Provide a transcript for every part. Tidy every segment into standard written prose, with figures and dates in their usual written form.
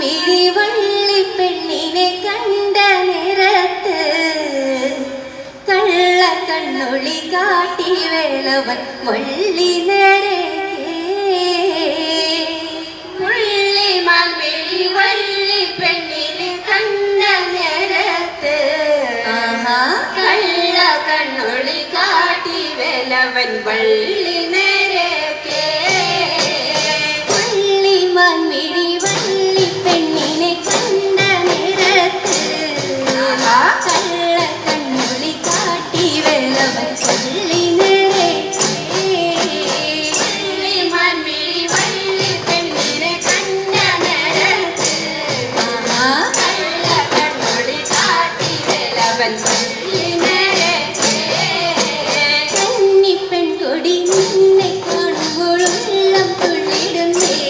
മാൻമിഴി വള്ളിപ്പെണ്ണിനെ കണ്ട നേരത്ത് കള്ള കണ്ണൊളി കാട്ടി വേളവൻ വള്ളി നേരെ മാൻമിഴി വള്ളിപ്പെണ്ണിനെ കണ്ട നേരത്ത് കള്ള കണ്ണൊളി കാട്ടി വേളവൻ വള്ളി നേരെ മാൻമിഴി വള്ളിപ്പെണ്ണിനെ കണ്ട നേരത്ത് കള്ള കണ്ണൊളി കാട്ടി വേളവൻ വള്ളി നേരെ മാൻമിഴി വള്ളിപ്പെണ്ണിനെ കണ്ട നേരത്ത് കള്ള കണ്ണൊളി കാട്ടി വേളവൻ വള്ളി നേരെ കന്നിപ്പെൺകൊടി നിന്നെ കാണുമ്പോഴുള്ളം തുള്ളിടുന്നേ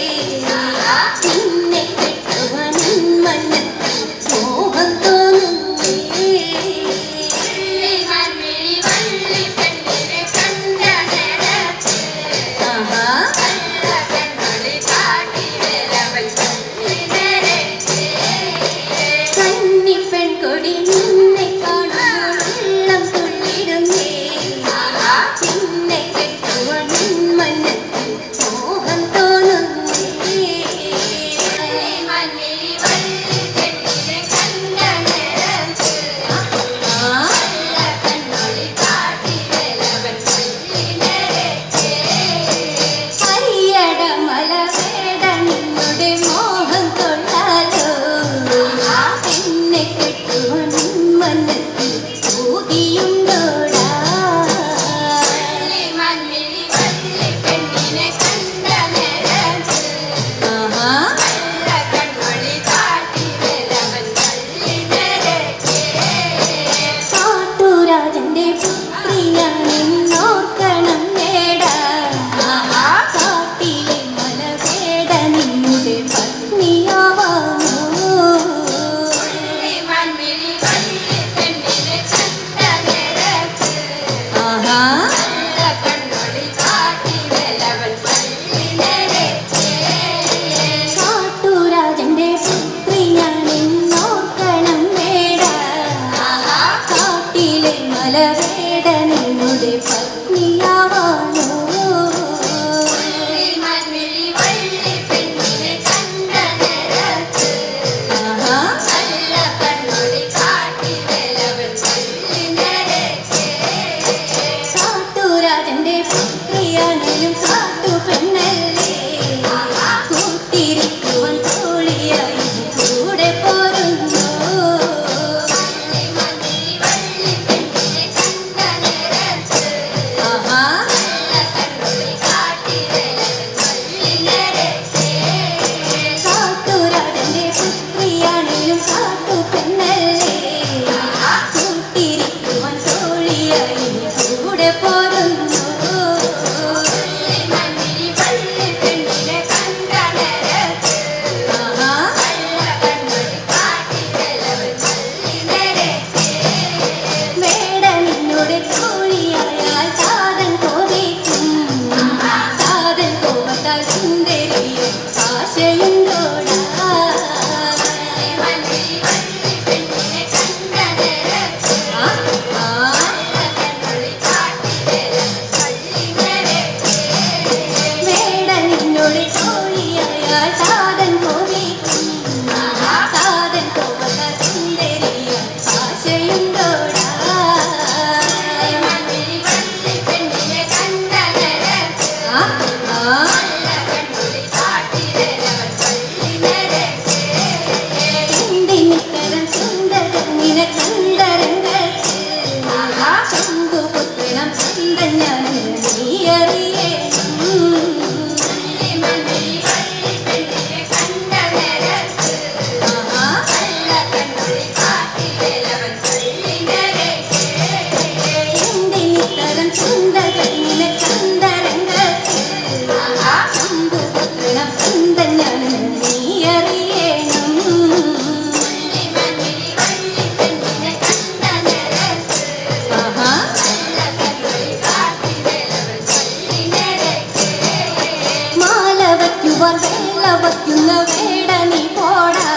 വേല വയ്ക്കുന്ന വേട നീ പോടാ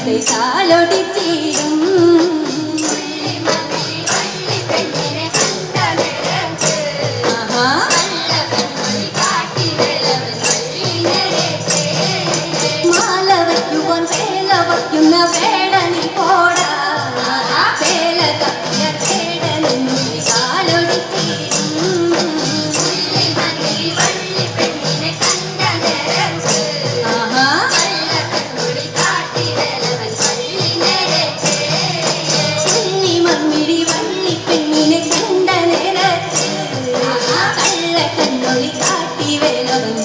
വെറുതെ കാലൊടിച്ചിടും. ആഹാ മാല വയ്ക്കുവാൻ വേല വയ്ക്കുന്ന വേട നീ പോടാ. വേല തപ്പിയ വേട നിന്നുള്ളിൽ കാലൊടിച്ചിടും. ആഹാ ചിന്നി മമ്മിടി വള്ളി പെണ്ണിനെ കണ്ട നേരത്ത് കള്ള കണ്ണൊളി കാട്ടി വേലവൻ